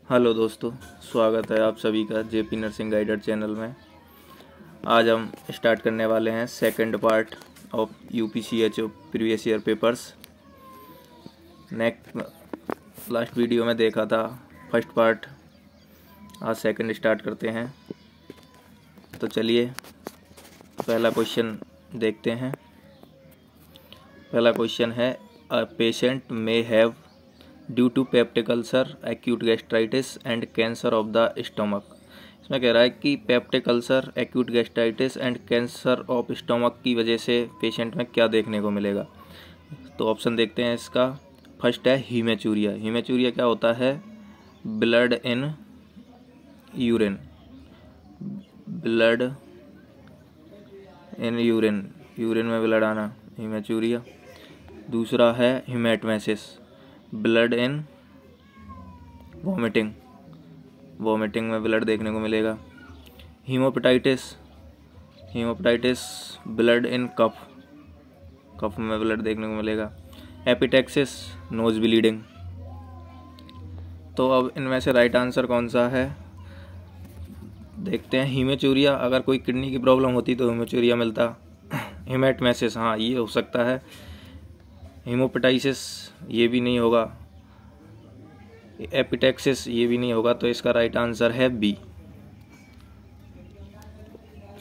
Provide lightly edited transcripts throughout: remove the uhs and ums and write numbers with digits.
Hello दोस्तों, स्वागत है आप सभी का जेपी नर्सिंग गाइडर चैनल में। आज हम स्टार्ट करने वाले हैं second part of UPCHO previous year papers. Last video में देखा था फर्स्ट पार्ट, आज सेकंड स्टार्ट करते हैं। तो चलिए पहला क्वेश्चन देखते हैं। पहला क्वेश्चन है a patient may have due to peptic ulcer, acute gastritis and cancer of the stomach. इसमें कह रहा है कि peptic ulcer, acute gastritis and cancer of stomach की वजह से पेशेंट में क्या देखने को मिलेगा। तो ऑप्शन देखते हैं इसका। फर्स्ट है हीमेचूरिया। हीमेचूरिया क्या होता है? Blood in urine, blood in urine, urine में ब्लड आना, हीमेचूरिया। दूसरा है हीमेटमेसिस, ब्लड इन वॉमिटिंग, वॉमिटिंग में ब्लड देखने को मिलेगा। हीमोपेटाइटिस, हीमोपेटाइटिस ब्लड इन कफ, कफ में ब्लड देखने को मिलेगा। एपिटेक्सिस, नोज ब्लीडिंग। तो अब इनमें से राइट आंसर कौन सा है देखते हैं। हीमेचूरिया, अगर कोई किडनी की प्रॉब्लम होती तो हीमेचूरिया मिलता। हीमेटमेसिस, हाँ ये हो सकता है। हीमोपेटाइसिस ये भी नहीं होगा। एपिटेक्सिस ये भी नहीं होगा। तो इसका राइट आंसर है बी।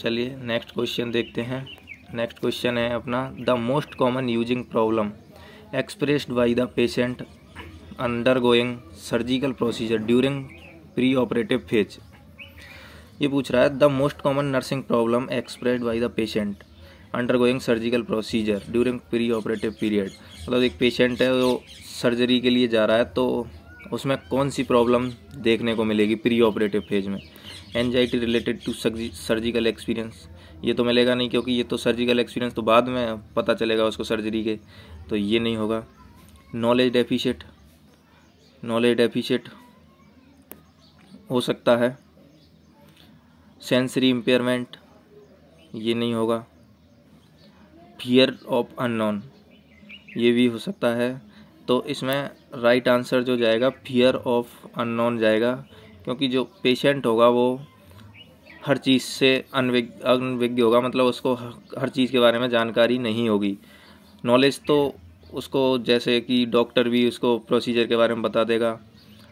चलिए नेक्स्ट क्वेश्चन देखते हैं। नेक्स्ट क्वेश्चन है अपना the most common using problem expressed by the patient undergoing surgical procedure during pre operative phase. ये पूछ रहा है the most common nursing problem expressed by the patient undergoing surgical procedure during pre operative period. मतलब एक patient है वो surgery के लिए जा रहा है, तो उसमें कौन सी प्रॉब्लम देखने को मिलेगी प्री ऑपरेटिव फेज में। Anxiety related to surgical experience, ये तो मिलेगा नहीं क्योंकि ये तो सर्जिकल एक्सपीरियंस तो बाद में पता चलेगा उसको सर्जरी के, तो ये नहीं होगा। नॉलेज डेफिशिएट, नॉलेज डेफिशिएट हो सकता है। सेंसरी इम्पेयरमेंट, ये नहीं होगा। फियर ऑफ अननोन, ये भी हो सकता है। तो इसमें राइट आंसर जो जाएगा फियर ऑफ अननोन जाएगा, क्योंकि जो पेशेंट होगा वो हर चीज़ से अनविज्ञ होगा, मतलब उसको हर चीज़ के बारे में जानकारी नहीं होगी। नॉलेज तो उसको, जैसे कि डॉक्टर भी उसको प्रोसीजर के बारे में बता देगा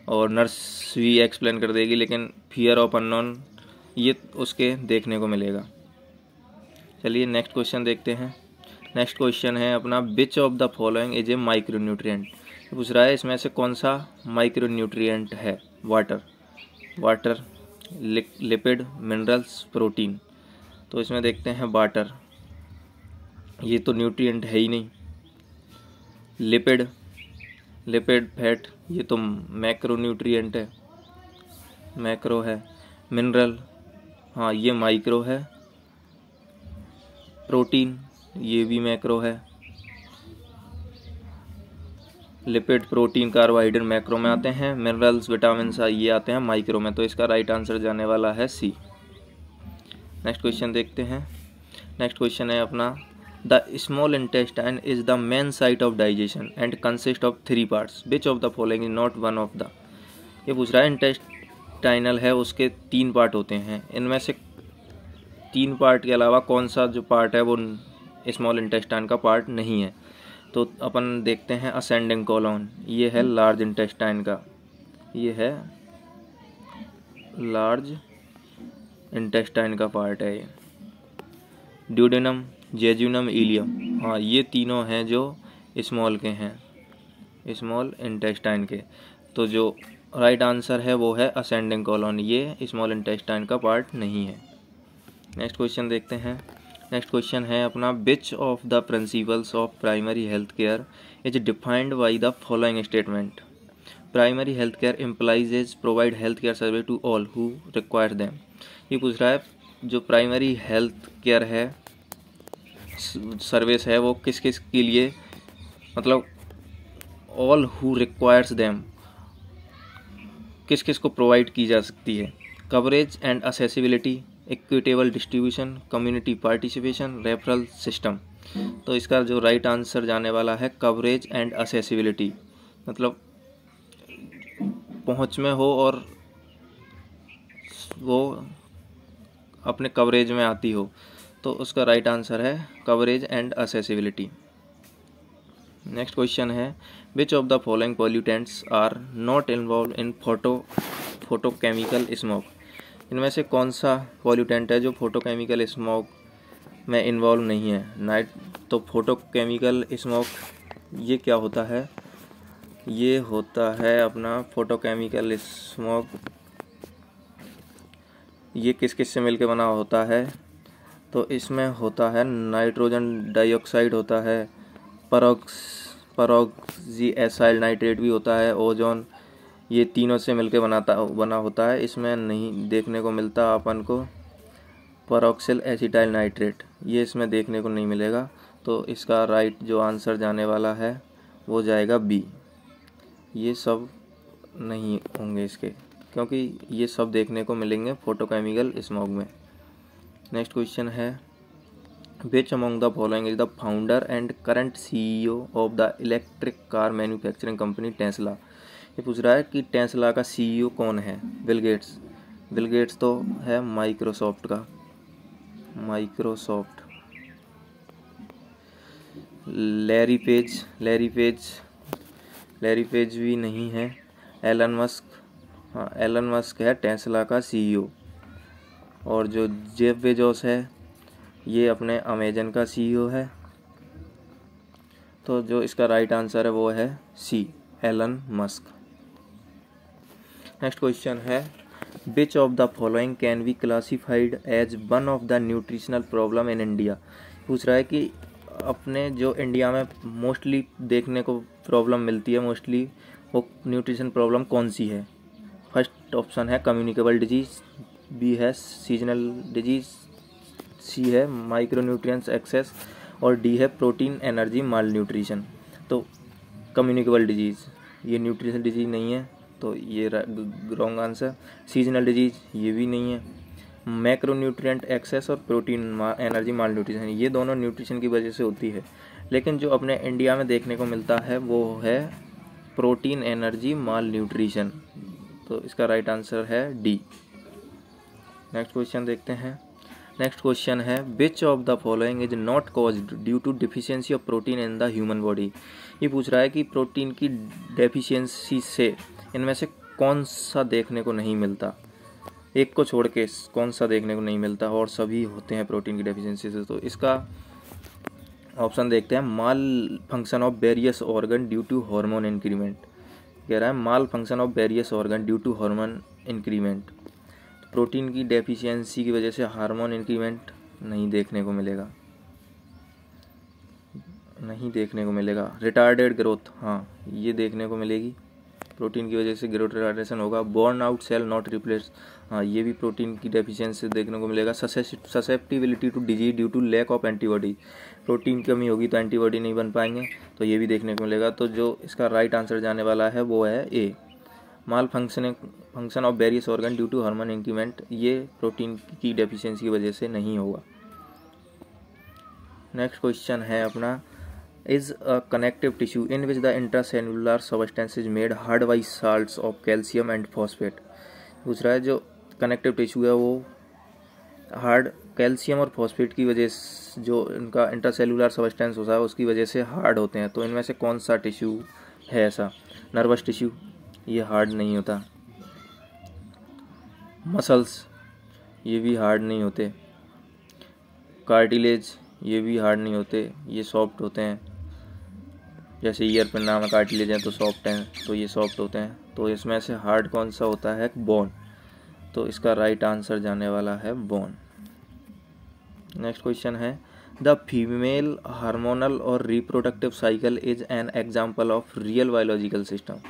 और नर्स भी एक्सप्लेन कर देगी, लेकिन फियर ऑफ अननोन ये उसके देखने को मिलेगा। चलिए नेक्स्ट क्वेश्चन देखते हैं। नेक्स्ट क्वेश्चन है अपना which of the following is A micronutrient. पूछ रहा है इसमें से कौन सा माइक्रोन्यूट्रिएंट है। Water, water, lipid, minerals, protein. तो इसमें देखते हैं वाटर, ये तो न्यूट्रिएंट है ही नहीं। लिपिड, लिपिड फैट, ये तो मैक्रोन्यूट्रिएंट है, मैक्रो है। मिनरल, हाँ ये माइक्रो है। प्रोटीन, ये भी मैक्रो है। लिपिड, प्रोटीन, कार्बोहाइड्रेट मैक्रो में आते हैं। मिनरल्स, विटामिन ये आते हैं माइक्रो में। तो इसका राइट आंसर जाने वाला है सी। नेक्स्ट क्वेश्चन देखते हैं। नेक्स्ट क्वेश्चन है अपना the small intestine is the main site of digestion and consist of 3 parts which of the following is not one of the. ये पूछ रहा है इंटेस्टाइनल है, उसके 3 पार्ट होते हैं, इनमें से 3 पार्ट के अलावा कौन सा जो पार्ट है वो स्मॉल इंटेस्टाइन का पार्ट नहीं है। तो अपन देखते हैं असेंडिंग कॉलोन, ये है लार्ज इंटेस्टाइन का, ये है लार्ज इंटेस्टाइन का पार्ट है ये। ड्यूडेनम, जेजुनम, इलियम, हाँ ये तीनों हैं जो स्मॉल के हैं, स्मॉल इंटेस्टाइन के। तो जो राइट आंसर है वो है असेंडिंग कॉलोन, ये स्मॉल इंटेस्टाइन का पार्ट नहीं है। नेक्स्ट क्वेश्चन देखते हैं। नेक्स्ट क्वेश्चन है अपना which of the principles of primary health care is defined by the following statement. Primary health care implies is provide health care service to all who require them. ये पूछ रहा है जो primary health care है, service है, वो किस किस के लिए, मतलब ऑल हु रिक्वायर्स देम, किस किस को प्रोवाइड की जा सकती है। Coverage and accessibility, equitable distribution, community participation, referral system. तो इसका जो राइट आंसर जाने वाला है कवरेज एंड असेसिबिलिटी, मतलब पहुंच में हो और वो अपने कवरेज में आती हो, तो उसका राइट आंसर है coverage and accessibility. Next question है which of the following pollutants are not involve in photochemical smoke. इनमें से कौन सा पॉल्यूटेंट है जो फोटोकेमिकल स्मोक में इन्वॉल्व नहीं है। नाइट तो फोटोकेमिकल स्मोक ये क्या होता है, ये होता है अपना फोटोकेमिकल स्मोक, ये किस किस से मिलके बना होता है, तो इसमें होता है नाइट्रोजन डाइऑक्साइड होता है, परोक्सी एसाइल नाइट्रेट भी होता है, ओजोन, ये तीनों से मिलके बना होता है। इसमें नहीं देखने को मिलता अपन को परऑक्सिल एसिटाइल नाइट्रेट, ये इसमें देखने को नहीं मिलेगा। तो इसका राइट जो आंसर जाने वाला है वो जाएगा बी। ये सब नहीं होंगे इसके, क्योंकि ये सब देखने को मिलेंगे फोटोकेमिकल स्मोक में। नेक्स्ट क्वेश्चन है which among the following is the founder and current CEO of the electric car manufacturing company Tesla. ये पूछ रहा है कि टेस्ला का CEO कौन है। Bill Gates. बिल गेट्स तो है माइक्रोसॉफ्ट का, माइक्रोसॉफ्ट। लैरी पेज भी नहीं है। एलन मस्क, हाँ एलन मस्क है टेस्ला का CEO। और जो जेफ बेजोस है ये अपने अमेजन का CEO है। तो जो इसका राइट आंसर है वो है C, Elon Musk. Next question है which of the following can be classified as one of the nutritional problem in India. पूछ रहा है कि अपने जो इंडिया में मोस्टली देखने को प्रॉब्लम मिलती है, मोस्टली वो न्यूट्रिशन प्रॉब्लम कौन सी है। फर्स्ट ऑप्शन है कम्युनिकेबल डिजीज, बी है सीजनल डिजीज, सी है माइक्रोन्यूट्रिएंट्स एक्सेस और डी है प्रोटीन एनर्जी माल न्यूट्रिशन। तो कम्युनिकेबल डिजीज़ ये न्यूट्रिशन डिजीज नहीं है, तो ये रॉन्ग आंसर। सीजनल डिजीज ये भी नहीं है। मैक्रोन्यूट्रिएंट एक्सेस और प्रोटीन एनर्जी माल न्यूट्रिशन ये दोनों न्यूट्रिशन की वजह से होती है, लेकिन जो अपने इंडिया में देखने को मिलता है वो है प्रोटीन एनर्जी माल न्यूट्रिशन। तो इसका राइट आंसर है डी। नेक्स्ट क्वेश्चन देखते हैं। नेक्स्ट क्वेश्चन है which of the following is not caused due to deficiency of protein in the human body. ये पूछ रहा है कि प्रोटीन की डेफिशिएंसी से इनमें से कौन सा देखने को नहीं मिलता, एक को छोड़ के कौन सा देखने को नहीं मिलता, और सभी होते हैं प्रोटीन की डेफिशिएंसी से। तो इसका ऑप्शन देखते हैं malfunction of various organ due to hormone increment. कह रहा है malfunction of various organ due to hormone increment. Protein की डेफिशिएंसी की वजह से हार्मोन इंक्रीमेंट नहीं देखने को मिलेगा, नहीं देखने को मिलेगा। रिटार्डेड ग्रोथ, हाँ ये देखने को मिलेगी, प्रोटीन की वजह से ग्रोथ रिटार्डेशन होगा। Worn out cell not replace, हाँ ये भी प्रोटीन की डेफिशिएंसी देखने को मिलेगा। Susceptibility to disease due to lack of antibody, protein की कमी होगी तो एंटीबॉडी नहीं बन पाएंगे, तो ये भी देखने को मिलेगा। तो जो इसका राइट आंसर जाने वाला है वो है A, malfunction of various organ due to hormone increment, ये प्रोटीन की डेफिशिएंसी की वजह से नहीं होगा। नेक्स्ट क्वेश्चन है अपना is a connective tissue in which the intracellular substance is made hard by salts of calcium and phosphate। पूछ रहा है जो कनेक्टिव टिश्यू है वो हार्ड कैल्शियम और फॉस्फेट की वजह से, जो इनका इंट्रासेलुलर सबस्टेंस होता है उसकी वजह से हार्ड होते हैं। तो इनमें से कौन सा टिश्यू है ऐसा। नर्वस टिश्यू ये हार्ड नहीं होता। मसल्स ये भी हार्ड नहीं होते। कार्टिलेज ये भी हार्ड नहीं होते, ये सॉफ्ट होते हैं। जैसे ईयर पर नाम कार्टिलेज हैं तो सॉफ्ट हैं, तो ये सॉफ्ट होते हैं। तो इसमें से हार्ड कौन सा होता है, बोन। तो इसका राइट आंसर जाने वाला है बोन। नेक्स्ट क्वेश्चन है द फीमेल हार्मोनल और reproductive cycle is an example of real biological system.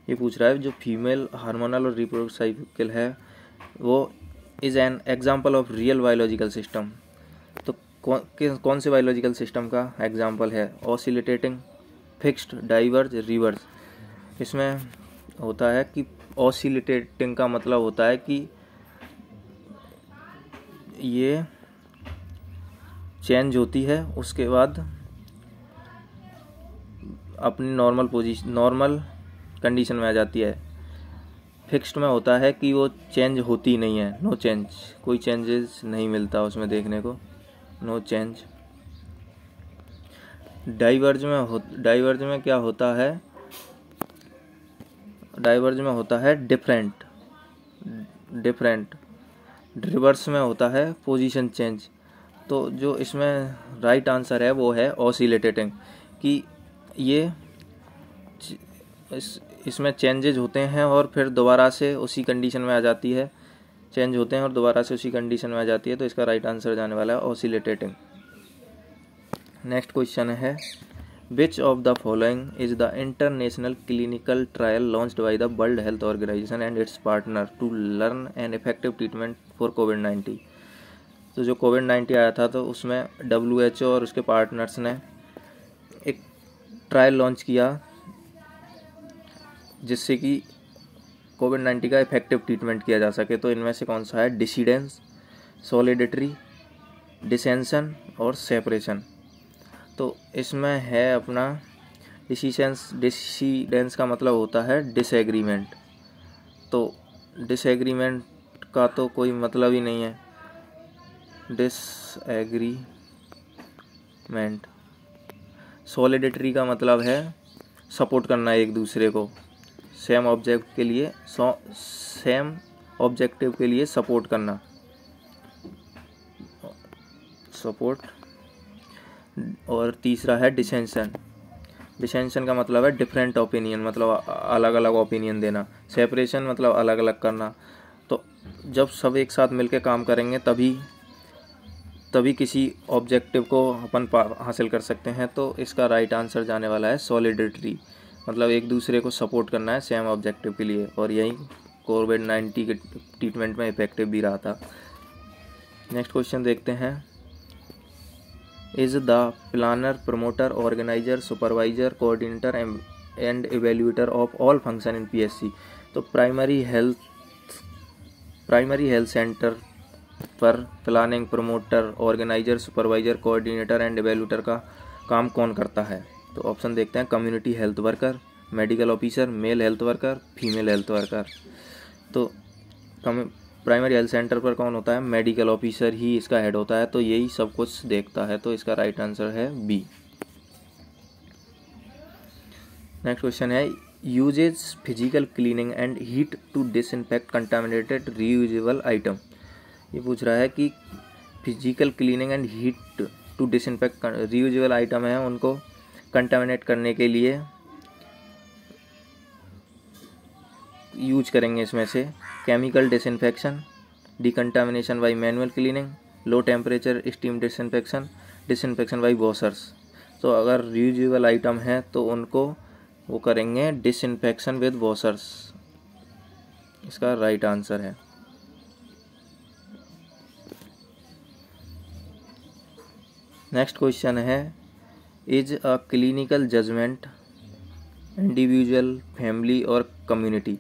ये पूछ रहा है जो फीमेल हार्मोनल और रिप्रोडक्टिव साइकिल है वो is an example of real biological system. तो कौन से बायोलॉजिकल सिस्टम का एग्जाम्पल है। Oscillating, fixed, diverge, reverse. इसमें होता है कि ऑसिलेटिंग का मतलब होता है कि ये चेंज होती है उसके बाद अपनी नॉर्मल कंडीशन में आ जाती है। फिक्स्ड में होता है कि वो चेंज होती नहीं है, नो चेंज, कोई चेंजेस नहीं मिलता उसमें देखने को, नो चेंज। डाइवर्ज में क्या होता है, डाइवर्ज में होता है डिफरेंट। रिवर्स में होता है पोजीशन चेंज। तो जो इसमें राइट आंसर है वो है ऑसिलेटिंग, कि ये इसमें चेंजेज होते हैं और फिर दोबारा से उसी कंडीशन में आ जाती है, चेंज होते हैं और दोबारा से उसी कंडीशन में आ जाती है। तो इसका राइट आंसर जाने वाला है ऑसिलेटिंग। नेक्स्ट क्वेश्चन है, which of the following is the international clinical trial launched by the World Health Organization and its partner to learn an effective treatment for कोविड-19। तो जो कोविड-19 आया था तो उसमें WHO और उसके पार्टनर्स ने एक ट्रायल लॉन्च किया जिससे कि कोविड-19 का इफेक्टिव ट्रीटमेंट किया जा सके। तो इनमें से कौन सा है, डिसीडेंस, सॉलिडेटरी, डिसेंशन और सेपरेशन। तो इसमें है अपना डिसीडेंस का मतलब होता है डिसएग्रीमेंट। तो डिसएग्रीमेंट का तो कोई मतलब ही नहीं है, डिसएग्रीमेंट। सॉलिडेटरी का मतलब है सपोर्ट करना एक दूसरे को, सेम ऑब्जेक्टिव के लिए सपोर्ट करना, सपोर्ट। और तीसरा है डिसेंशन। डिसेंशन का मतलब है डिफरेंट ओपिनियन, मतलब अलग अलग ओपिनियन देना। सेपरेशन मतलब अलग अलग करना। तो जब सब एक साथ मिलकर काम करेंगे तभी किसी ऑब्जेक्टिव को अपन हासिल कर सकते हैं। तो इसका राइट आंसर जाने वाला है सॉलिडेटरी, मतलब एक दूसरे को सपोर्ट करना है सेम ऑब्जेक्टिव के लिए, और यही कोविड-19 के ट्रीटमेंट में इफेक्टिव भी रहा था। नेक्स्ट क्वेश्चन देखते हैं, is the planner, promoter, organizer, supervisor, coordinator and evaluator of all function in PSC। तो प्राइमरी हेल्थ सेंटर पर planning, promoter, organizer, supervisor, coordinator and evaluator का काम कौन करता है। तो ऑप्शन देखते हैं, community health worker, medical officer, male health worker, female health worker. तो प्राइमरी हेल्थ सेंटर पर कौन होता है, मेडिकल ऑफिसर ही इसका हेड होता है। तो यही सब कुछ देखता है। तो इसका राइट आंसर है B। नेक्स्ट क्वेश्चन है, uses physical cleaning and heat to disinfect contaminated reusable item. ये पूछ रहा है कि physical cleaning and heat to disinfect reusable item है, उनको कंटामिनेट करने के लिए यूज करेंगे इसमें से chemical disinfection, decontamination by manual cleaning, low temperature steam disinfection, disinfection by washers. तो अगर रीयूजेबल आइटम है तो उनको वो करेंगे डिसइंफेक्शन विद वॉशर्स, इसका राइट आंसर है। नेक्स्ट क्वेश्चन है, is a clinical judgement individual, family और कम्युनिटी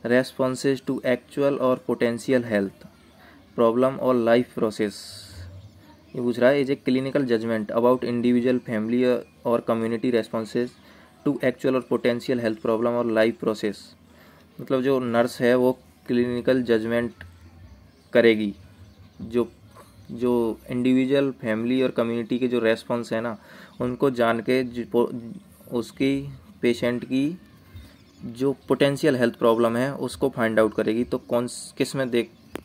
रेस्पॉन्सेज टू एक्चुअल और पोटेंशियल हेल्थ प्रॉब्लम और लाइफ प्रोसेस। ये पूछ रहा है, is a clinical judgement about individual, family और कम्युनिटी रेस्पॉन्सेज टू एक्चुअल और पोटेंशियल हेल्थ प्रॉब्लम और लाइफ प्रोसेस। मतलब जो नर्स है वो क्लिनिकल जजमेंट करेगी, जो इंडिविजुअल, फैमिली और कम्युनिटी के जो रेस्पॉन्स है ना, उनको जान के उसकी पेशेंट की जो पोटेंशियल हेल्थ प्रॉब्लम है उसको फाइंड आउट करेगी। तो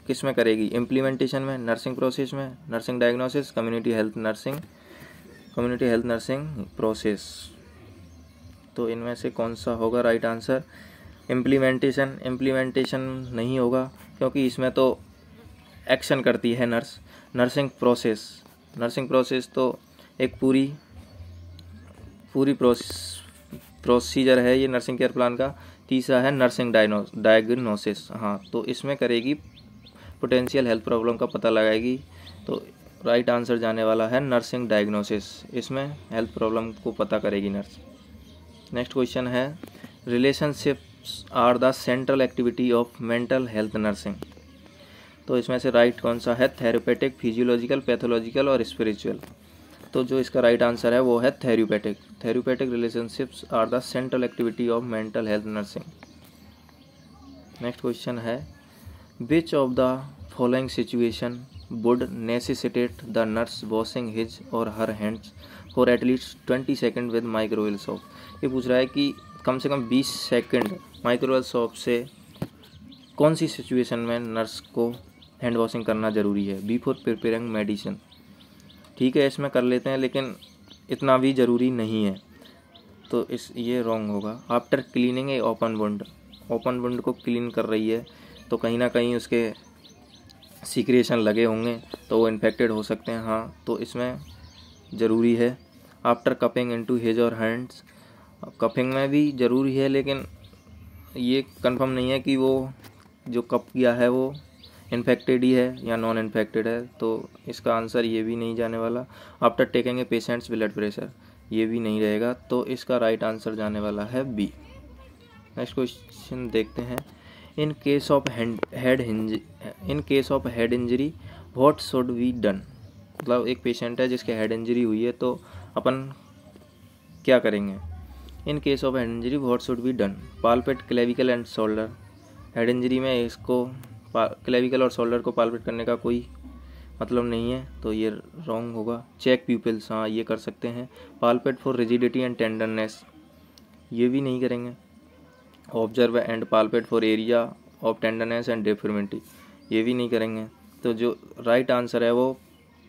किस में करेगी, इम्प्लीमेंटेशन में, नर्सिंग प्रोसेस में, nursing diagnosis, community health nursing process. तो इनमें से कौन सा होगा राइट आंसर, इम्प्लीमेंटेशन नहीं होगा, क्योंकि इसमें तो एक्शन करती है नर्स। नर्सिंग प्रोसेस तो एक पूरी प्रोसीजर है ये नर्सिंग केयर प्लान का। तीसरा है नर्सिंग डायग्नोसिस, हाँ, तो इसमें करेगी पोटेंशियल हेल्थ प्रॉब्लम का पता लगाएगी। तो राइट आंसर जाने वाला है नर्सिंग डायग्नोसिस, इसमें हेल्थ प्रॉब्लम को पता करेगी नर्स। नेक्स्ट क्वेश्चन है, relationships are the central activity of mental health nursing. तो इसमें से राइट कौन सा है, थेरेपेटिक, फिजियोलॉजिकल, पैथोलॉजिकल और स्पिरिचुअल। तो जो इसका राइट आंसर है वो है therapeutic relationships are the central activity of mental health nursing. Next question है which of the following situation would necessitate the nurse washing his और her hands for at least 20 second with microwave soap. ये पूछ रहा है कि कम से कम 20 second microwave soap से कौन सी सिचुएशन में नर्स को हैंड वॉशिंग करना ज़रूरी है। बिफोर प्रिपेयरिंग मेडिसिन, ठीक है इसमें कर लेते हैं लेकिन इतना भी ज़रूरी नहीं है, तो ये रॉन्ग होगा। आफ्टर क्लीनिंग ए ओपन वुंड, ओपन वुंड को क्लीन कर रही है तो कहीं ना कहीं उसके सीक्रेशन लगे होंगे तो वो इन्फेक्टेड हो सकते हैं, हाँ तो इसमें ज़रूरी है। आफ्टर कपिंग इनटू हिज और हैंड्स, कपिंग में भी ज़रूरी है लेकिन ये कंफर्म नहीं है कि वो जो कप किया है वो इन्फेक्टेड ही है या नॉन इन्फेक्टेड है, तो इसका आंसर ये भी नहीं जाने वाला। After taking a patients blood pressure, ये भी नहीं रहेगा, तो इसका राइट आंसर जाने वाला है बी। नेक्स्ट क्वेश्चन देखते हैं in case of head injury what should be done. मतलब एक पेशेंट है जिसके हेड इंजरी हुई है तो अपन क्या करेंगे। In case of head injury what should be done, palpate clavicle and shoulder. Head injury में इसको क्लेविकल और शोल्डर को पाल्पेट करने का कोई मतलब नहीं है, तो ये रॉन्ग होगा। चेक प्यूपिल्स, हाँ ये कर सकते हैं। Palpate for rigidity and tenderness, ये भी नहीं करेंगे। Observe and palpate for area of tenderness and deformity, ये भी नहीं करेंगे। तो जो राइट आंसर है वो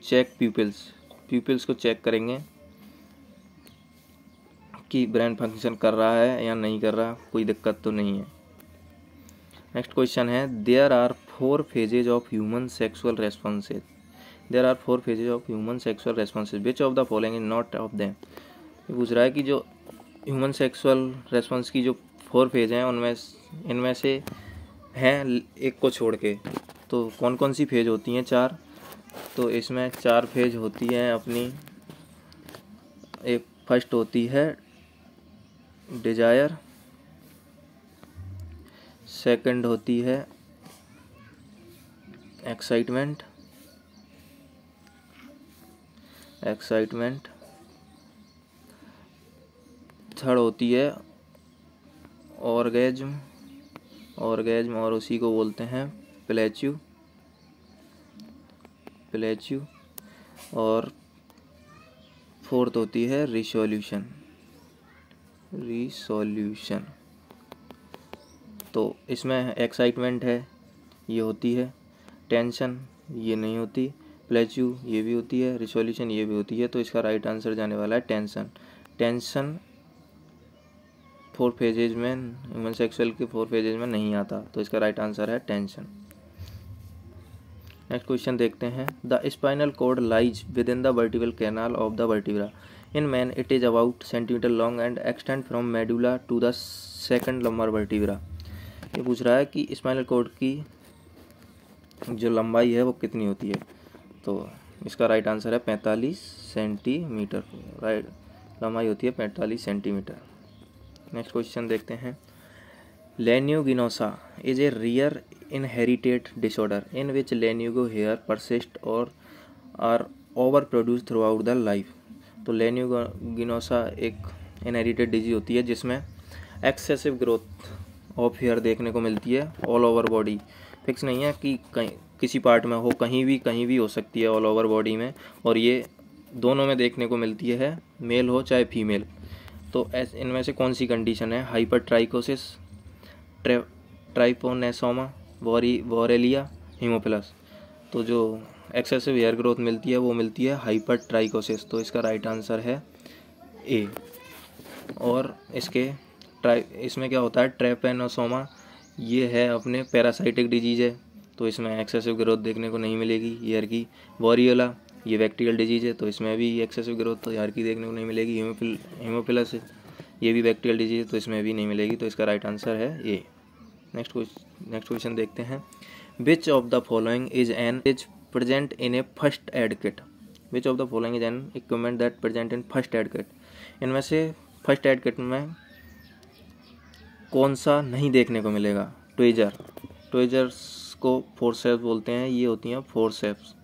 चेक प्यूपिल्स को चेक करेंगे कि ब्रेन फंक्शन कर रहा है या नहीं कर रहा, कोई दिक्कत तो नहीं है। नेक्स्ट क्वेश्चन है there are 4 phases of human sexual responses. There are 4 phases of human sexual responses which of the following is not of them. ये पूछ रहा है कि जो ह्यूमन सेक्सुअल रेस्पॉन्स की जो 4 फेज हैं उनमें इनमें से हैं एक को छोड़ के, तो कौन कौन सी फेज होती हैं 4। तो इसमें 4 फेज होती हैं अपनी। एक फर्स्ट होती है डिजायर, सेकंड होती है एक्साइटमेंट, थर्ड होती है ऑर्गेज्म, और उसी को बोलते हैं प्लेच्यू, और फोर्थ होती है रिसोल्यूशन। तो इसमें एक्साइटमेंट है, ये होती है। टेंशन ये नहीं होती। प्लेच्यू ये भी होती है। रिसोल्यूशन ये भी होती है। तो इसका राइट आंसर जाने वाला है टेंशन 4 फेजेज में, ह्यूमन सेक्सुअल के 4 फेजेज में नहीं आता, तो इसका राइट आंसर है टेंशन। नेक्स्ट क्वेश्चन देखते हैं the spinal cord lies within the vertebral canal of the vertebra. In man it is about centimetre long and extend from medulla to the second lumbar vertebra. ये पूछ रहा है कि spinal cord की जो लंबाई है वो कितनी होती है, तो इसका राइट आंसर है 45 सेंटीमीटर। राइट लंबाई होती है 45 सेंटीमीटर। नेक्स्ट क्वेश्चन देखते हैं lanuginosa is a rare inherited disorder in which lanugo hair persist और are over produce throughout the life. तो लेन्यूगिनोसा एक इनहेरिटेड डिजीज होती है जिसमें एक्सेसिव ग्रोथ ऑफ हेयर देखने को मिलती है ऑल ओवर बॉडी। फिक्स नहीं है कि कहीं किसी पार्ट में हो, कहीं भी हो सकती है ऑल ओवर बॉडी में, और ये दोनों में देखने को मिलती है, मेल हो चाहे फीमेल। तो इनमें से कौन सी कंडीशन है, हाइपरट्राइकोसिस, ट्राइपोनेसोमा, वोरेलिया, हीमोफिलस। तो जो एक्सेसिव हेयर ग्रोथ मिलती है वो मिलती है हाइपरट्राइकोसिस, तो इसका राइट आंसर है ए। और इसमें क्या होता है, ट्रैपेनोसोमा, ये है अपने पैरासाइटिक डिजीज है, तो इसमें एक्सेसिव ग्रोथ देखने को नहीं मिलेगी हेयर की। वोरियोला ये बैक्टीरियल डिजीज है, तो इसमें भी एक्सेसिव ग्रोथ तो हेयर की देखने को नहीं मिलेगी। हीमोफिलस ये भी बैक्टीरियल डिजीज है, तो इसमें भी नहीं मिलेगी, तो इसका राइट आंसर है ए। नेक्स्ट क्वेश्चन देखते हैं विच of the following is an is present in A first aid kit. Which of the following is an equipment that present in first aid kit. इनमें से फर्स्ट एड किट में कौन सा नहीं देखने को मिलेगा। ट्वेजर्स को फोर्सेप्स बोलते हैं, ये होती हैं फोर्सेप्स,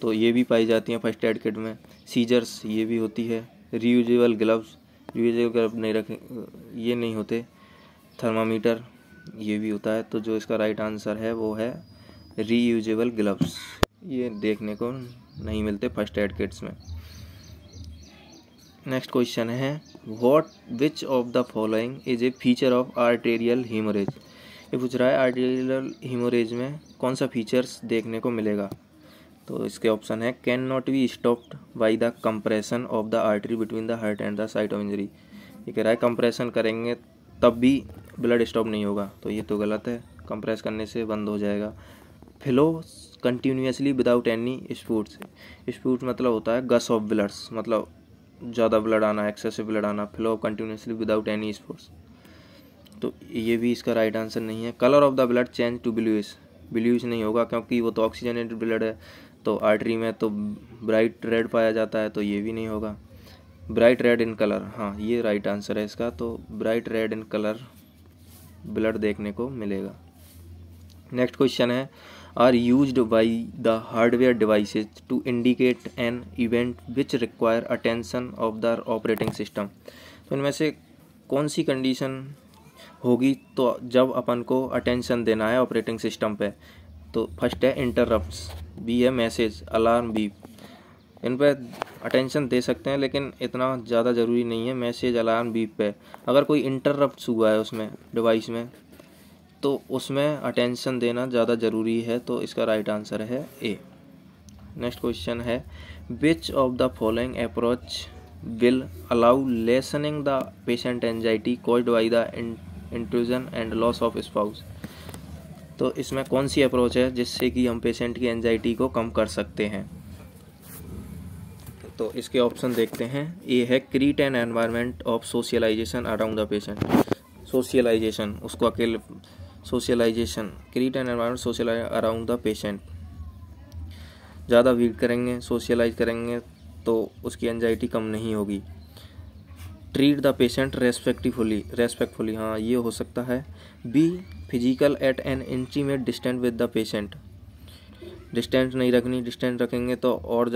तो ये भी पाई जाती हैं फर्स्ट एड किट में। सीजर्स ये भी होती है। रीयूजेबल ग्लव्स नहीं रखे, ये नहीं होते। थर्मामीटर ये भी होता है। तो जो इसका राइट आंसर है वो है रीयूजेबल ग्लव्स। ये देखने को नहीं मिलते फर्स्ट एड किट्स में। नेक्स्ट क्वेश्चन है which of the following is A feature of arterial haemorrhage. ये पूछ रहा है आर्टेरियल हीमोरेज में कौन सा फीचर्स देखने को मिलेगा। तो इसके ऑप्शन है can not be stopped by the compression of the artery between the heart and the site of injury. ये कह रहा है कंप्रेशन करेंगे तब भी ब्लड स्टॉप नहीं होगा, तो ये तो गलत है, कंप्रेस करने से बंद हो जाएगा। Flow continuously without any spouts. Spout मतलब होता है गस ऑफ ब्लड्स, मतलब ज़्यादा ब्लड आना, एक्सेसिव ब्लड आना। Flow continuously without any spurts, तो ये भी इसका राइट आंसर नहीं है। Colour of the blood change to bluish. Bluish नहीं होगा क्योंकि वो तो ऑक्सीजनेटेड ब्लड है, तो आर्टरी में तो ब्राइट रेड पाया जाता है, तो ये भी नहीं होगा। ब्राइट रेड इन कलर, हाँ ये राइट आंसर है इसका, तो bright red in colour blood देखने को मिलेगा। नेक्स्ट क्वेश्चन है are used by the hardware devices to indicate an event which require attention of the operating system. तो इनमें से कौन सी कंडीशन होगी तो जब अपन को अटेंशन देना है ऑपरेटिंग सिस्टम पे। तो फर्स्ट है इंटरप्ट्स, बी है मैसेज, अलार्म, बीप। इन पर अटेंशन दे सकते हैं लेकिन इतना ज़्यादा ज़रूरी नहीं है मैसेज, अलार्म, बीप पे। अगर कोई इंटरप्ट हुआ है उसमें डिवाइस में तो उसमें अटेंशन देना ज़्यादा ज़रूरी है, तो इसका राइट आंसर है ए। नेक्स्ट क्वेश्चन है which of the following approach will allow listening the patient anxiety caused by the intrusion and loss of spouse. तो इसमें कौन सी अप्रोच है जिससे कि हम पेशेंट की एंजाइटी को कम कर सकते हैं। तो इसके ऑप्शन देखते हैं। ए है create an environment of socialisation around the patient. Socialisation, उसको अकेले socialisation, create an environment socialise around the patient. ज़्यादा भीड़ करेंगे, सोशलाइज करेंगे तो उसकी एंजाइटी कम नहीं होगी। ट्रीट द पेशेंट रेस्पेक्टफुली, हाँ ये हो सकता है। Be physical at an intimate distance with the patient. Distance नहीं रखनी, डिस्टेंस रखेंगे तो और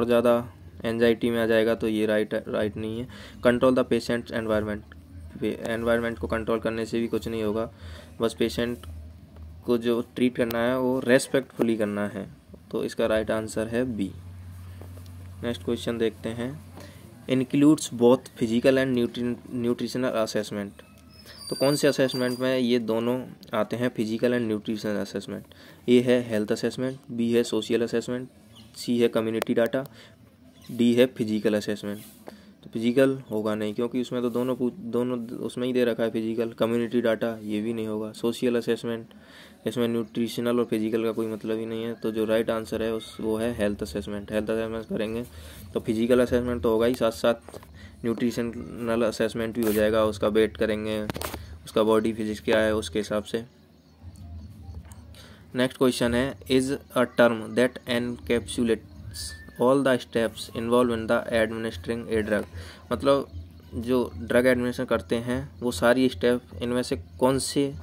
ज़्यादा एंजाइटी में आ जाएगा, तो ये राइट नहीं है। कंट्रोल द पेशेंट्स एनवायरनमेंट को कंट्रोल करने से भी कुछ नहीं होगा, बस पेशेंट को जो ट्रीट करना है वो रेस्पेक्टफुली करना है, तो इसका राइट आंसर है बी। नेक्स्ट क्वेश्चन देखते हैं। Includes both physical and nutritional assessment. तो कौन से असेसमेंट में ये दोनों आते हैं, फिजिकल एंड न्यूट्रिशनल असेसमेंट। ए है हेल्थ असेसमेंट, बी है सोशल असेसमेंट, सी है कम्युनिटी डाटा, डी है फिजिकल असेसमेंट। तो फिजिकल होगा नहीं क्योंकि उसमें तो दोनों उसमें ही दे रखा है फिजिकल। कम्युनिटी डाटा ये भी नहीं होगा। सोशल असेसमेंट, इसमें न्यूट्रिशनल और फिजिकल का कोई मतलब ही नहीं है, तो जो राइट आंसर है वो है हेल्थ असेसमेंट। हेल्थ असेसमेंट करेंगे तो फिजिकल असेसमेंट तो होगा ही, साथ साथ न्यूट्रिशनल असेसमेंट भी हो जाएगा। उसका वेट करेंगे, उसका बॉडी फिजिक्स क्या है उसके हिसाब से। नेक्स्ट क्वेश्चन है is a term that encapsulates all the steps involve in the administering a drug. मतलब जो ड्रग एडमिनिस्ट्रेशन करते हैं वो सारी स्टेप इनमें से कौन से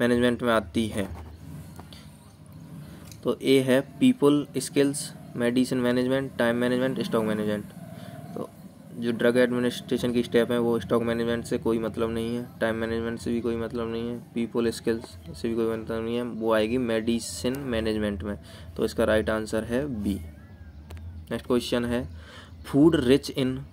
मैनेजमेंट में आती है। तो ए है people skills, medicine management, time management, stock management. तो जो ड्रग एडमिनिस्ट्रेशन की स्टेप है वो स्टॉक मैनेजमेंट से कोई मतलब नहीं है, टाइम मैनेजमेंट से भी कोई मतलब नहीं है, पीपल स्किल्स से भी कोई मतलब नहीं है, वो आएगी मेडिसिन मैनेजमेंट में, तो इसका राइट आंसर है बी। नेक्स्ट क्वेश्चन है food rich in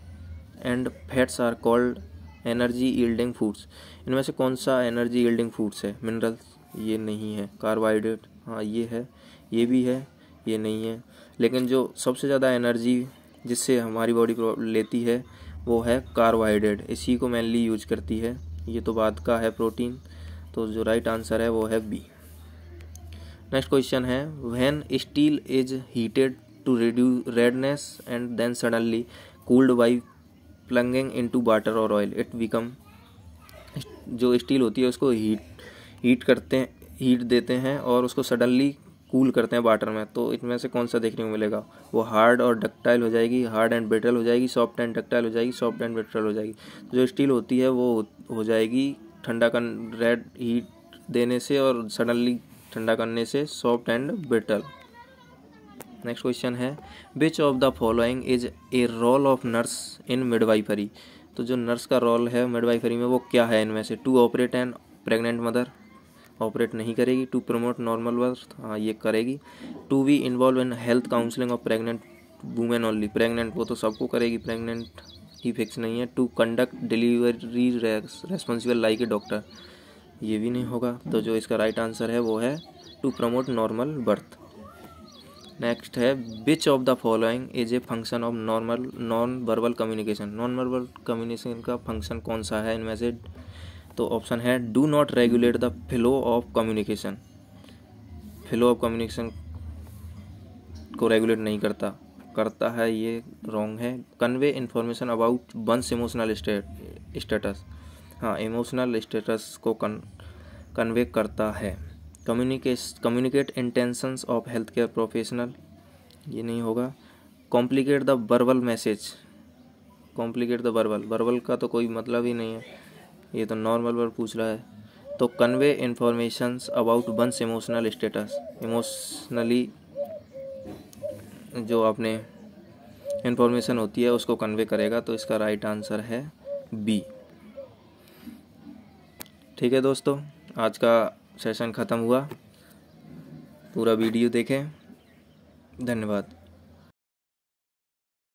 and fats are called energy yielding foods. इनमें से कौन सा एनर्जी यील्डिंग फूड्स है। मिनरल्स ये नहीं है, कार्बोहाइड्रेट हाँ ये है, ये भी है, ये नहीं है। लेकिन जो सबसे ज़्यादा एनर्जी जिससे हमारी बॉडी लेती है वो है कार्बोहाइड्रेट, इसी को मेनली यूज करती है। ये तो बाद का है प्रोटीन, तो जो राइट आंसर है वो है बी। नेक्स्ट क्वेश्चन है when steel is heated to reduce redness and then suddenly cooled by plunging into water और ऑयल इट बिकम। जो स्टील होती है उसको हीट देते हैं और उसको सडनली कूल करते हैं वाटर में, तो इनमें से कौन सा देखने को मिलेगा। वो हार्ड और डक्टाइल हो जाएगी, हार्ड एंड ब्रिटल हो जाएगी, सॉफ्ट एंड डक्टाइल हो जाएगी, सॉफ्ट एंड ब्रिटल हो जाएगी। जो स्टील होती है वो हो जाएगी ठंडा रेड हीट देने से और सडनली ठंडा करने से soft and brittle. Next question है which of the following is a role of nurse in midwifery. तो जो नर्स का रोल है मिडवाइफरी में वो क्या है इनमें से? To operate an pregnant mother, operate नहीं करेगी। टू प्रमोट नॉर्मल बर्थ, हाँ ये करेगी। To be involve in health counselling of pregnant women only, pregnant वो तो सबको करेगी, प्रेग्नेंट ही फिक्स नहीं है। To conduct delivery responsible like a doctor, ये भी नहीं होगा। तो जो इसका राइट आंसर है वो है to promote normal birth. Next है which of the following is a function of non verbal communication, non verbal communication का फंक्शन कौन सा है इनमें से? तो ऑप्शन है do not regulate the flow of communication, flow of communication को रेगुलेट नहीं करता है, ये रॉन्ग है। Convey information about one's emotional status, हाँ इमोशनल स्टेटस को कन्वे करता है। Communicate intentions of health care professional, ये नहीं होगा। Complicate the verbal message, complicate the verbal का तो कोई मतलब ही नहीं है, ये तो नॉर्मल वर्ब पूछ रहा है। तो convey informations about one's emotional status, emotionally जो आपने इंफॉर्मेशन होती है उसको कन्वे करेगा, तो इसका राइट आंसर है बी। ठीक है दोस्तों, आज का सेशन ख़त्म हुआ, पूरा वीडियो देखें, धन्यवाद।